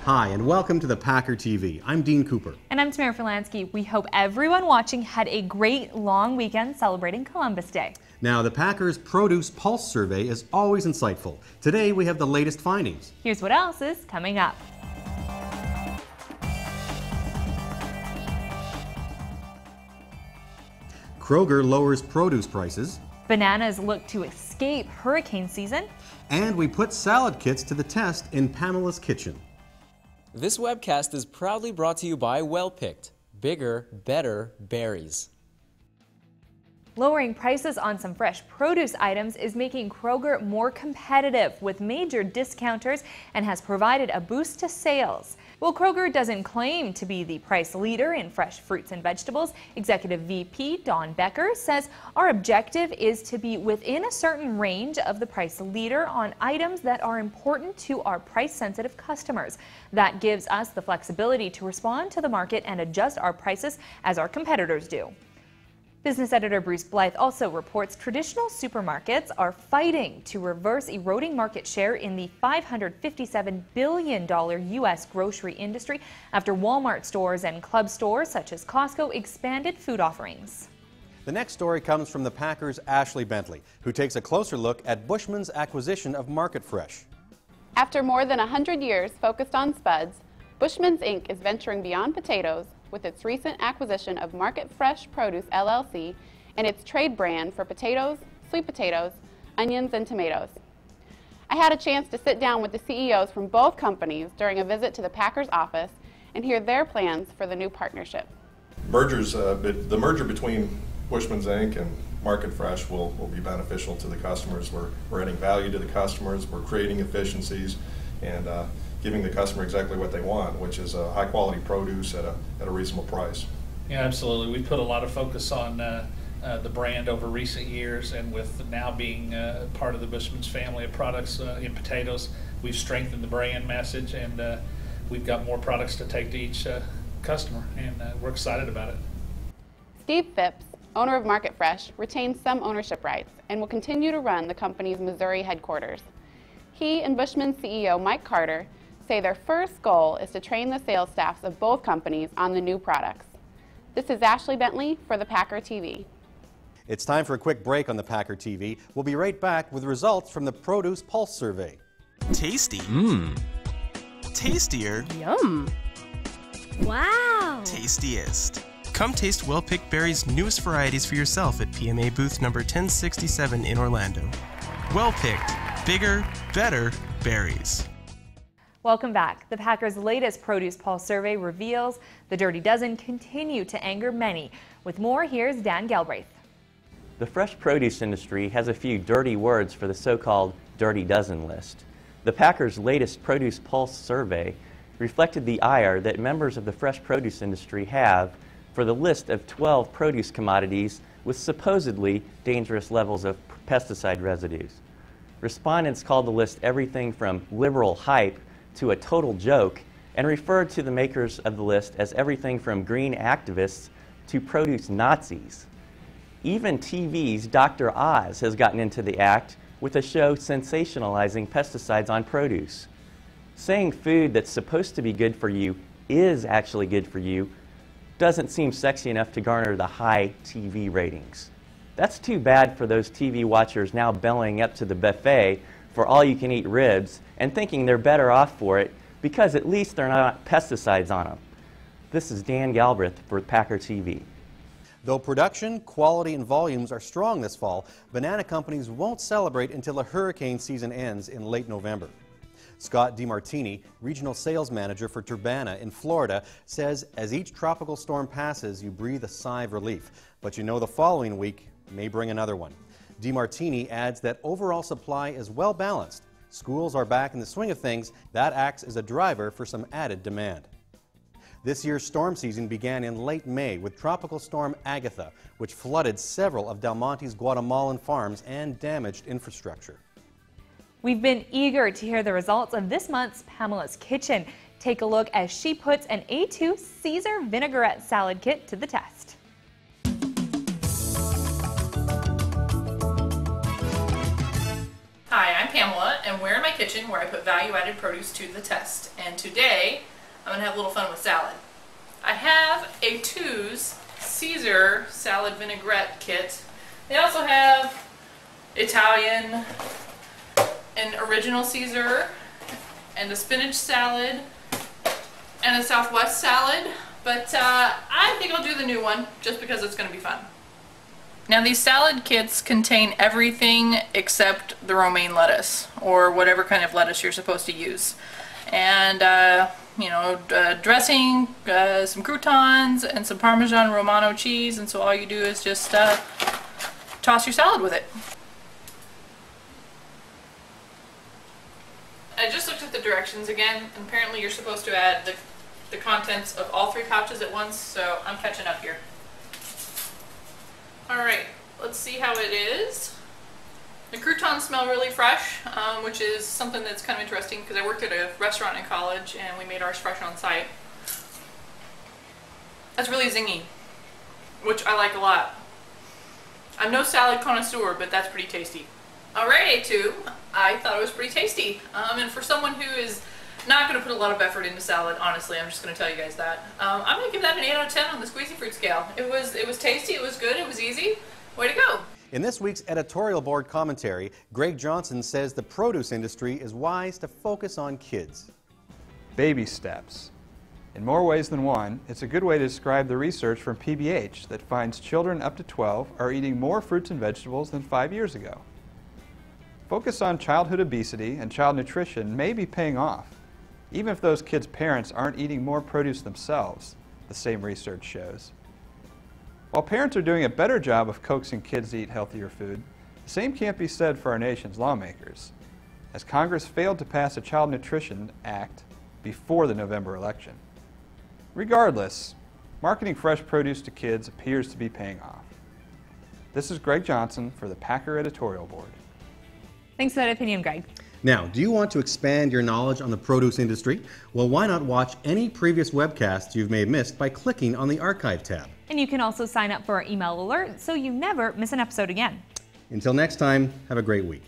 Hi, and welcome to the Packer TV. I'm Dean Cooper. And I'm Tamara Furlansky. We hope everyone watching had a great long weekend celebrating Columbus Day. Now, the Packers Produce Pulse Survey is always insightful. Today, we have the latest findings. Here's what else is coming up. Kroger lowers produce prices. Bananas look to escape hurricane season. And we put salad kits to the test in Pamela's kitchen. This webcast is proudly brought to you by Well Picked, bigger, better berries. Lowering prices on some fresh produce items is making Kroger more competitive with major discounters and has provided a boost to sales. While Kroger doesn't claim to be the price leader in fresh fruits and vegetables, Executive VP Dawn Becker says our objective is to be within a certain range of the price leader on items that are important to our price-sensitive customers. That gives us the flexibility to respond to the market and adjust our prices as our competitors do. Business editor Bruce Blythe also reports traditional supermarkets are fighting to reverse eroding market share in the $557 billion U.S. grocery industry after Walmart stores and club stores such as Costco expanded food offerings. The next story comes from the Packers' Ashley Bentley, who takes a closer look at Bushman's acquisition of Market Fresh. After more than 100 years focused on spuds, Bushman's Inc. is venturing beyond potatoes with its recent acquisition of Market Fresh Produce LLC and its trade brand for potatoes, sweet potatoes, onions, and tomatoes. I had a chance to sit down with the CEOs from both companies during a visit to the Packers office and hear their plans for the new partnership. The merger between Bushman's Inc. and Market Fresh will be beneficial to the customers. We're adding value to the customers, we're creating efficiencies, and giving the customer exactly what they want, which is a high quality produce at a reasonable price. Yeah, absolutely. We put a lot of focus on the brand over recent years, and with now being part of the Bushman's family of products in potatoes, we've strengthened the brand message, and we've got more products to take to each customer, and we're excited about it. Steve Phipps, owner of Market Fresh, retains some ownership rights and will continue to run the company's Missouri headquarters. He and Bushman's CEO Mike Carter say their first goal is to train the sales staffs of both companies on the new products. This is Ashley Bentley for the Packer TV. It's time for a quick break on the Packer TV. We'll be right back with results from the Produce Pulse Survey. Tasty. Tastier. Yum. Wow. Tastiest. Come taste Well Picked Berries' newest varieties for yourself at PMA booth number 1067 in Orlando. Well Picked. Bigger, better berries. Welcome back. The Packers' latest Produce Pulse survey reveals the Dirty Dozen continue to anger many. With more, here's Dan Galbraith. The fresh produce industry has a few dirty words for the so-called Dirty Dozen list. The Packers' latest Produce Pulse survey reflected the ire that members of the fresh produce industry have for the list of 12 produce commodities with supposedly dangerous levels of pesticide residues. Respondents called the list everything from liberal hype to a total joke and referred to the makers of the list as everything from green activists to produce Nazis. Even TV's Dr. Oz has gotten into the act with a show sensationalizing pesticides on produce. Saying food that's supposed to be good for you is actually good for you doesn't seem sexy enough to garner the high TV ratings. That's too bad for those TV watchers now bellying up to the buffet for all-you-can-eat ribs and thinking they're better off for it because at least they're not pesticides on them. This is Dan Galbraith for Packer TV. Though production, quality, and volumes are strong this fall, banana companies won't celebrate until the hurricane season ends in late November. Scott DiMartini, regional sales manager for Turbana in Florida, says as each tropical storm passes, you breathe a sigh of relief, but you know the following week may bring another one. DiMartini adds that overall supply is well balanced. Schools are back in the swing of things. That acts as a driver for some added demand. This year's storm season began in late May with Tropical Storm Agatha, which flooded several of Del Monte's Guatemalan farms and damaged infrastructure. We've been eager to hear the results of this month's Pamela's Kitchen. Take a look as she puts an A2 Caesar vinaigrette salad kit to the test. Hi, I'm Pamela, and we're in my kitchen where I put value-added produce to the test. And today, I'm gonna have a little fun with salad. I have a Two's Caesar salad vinaigrette kit. They also have Italian, an original Caesar, and a spinach salad, and a Southwest salad. But I think I'll do the new one just because it's gonna be fun. Now these salad kits contain everything except the romaine lettuce, or whatever kind of lettuce you're supposed to use. And dressing, some croutons, and some Parmesan Romano cheese, and so all you do is just toss your salad with it. I just looked at the directions again, and apparently you're supposed to add the contents of all 3 pouches at once, so I'm catching up here. Alright, let's see how it is. The croutons smell really fresh, which is something that's kind of interesting because I worked at a restaurant in college and we made ours fresh on site. That's really zingy, which I like a lot. I'm no salad connoisseur, but that's pretty tasty. Alright, A2, I thought it was pretty tasty. And for someone who is not going to put a lot of effort into salad, honestly, I'm just going to tell you guys that. I'm going to give that an 8 out of 10 on the squeezy fruit scale. It was tasty, it was good, it was easy. Way to go! In this week's editorial board commentary, Greg Johnson says the produce industry is wise to focus on kids. Baby steps. In more ways than one, it's a good way to describe the research from PBH that finds children up to 12 are eating more fruits and vegetables than 5 years ago. Focus on childhood obesity and child nutrition may be paying off, even if those kids' parents aren't eating more produce themselves, the same research shows. While parents are doing a better job of coaxing kids to eat healthier food, the same can't be said for our nation's lawmakers, as Congress failed to pass a Child Nutrition Act before the November election. Regardless, marketing fresh produce to kids appears to be paying off. This is Greg Johnson for the Packer Editorial Board. Thanks for that opinion, Greg. Now, do you want to expand your knowledge on the produce industry? Well, why not watch any previous webcasts you may have missed by clicking on the Archive tab? And you can also sign up for our email alert so you never miss an episode again. Until next time, have a great week.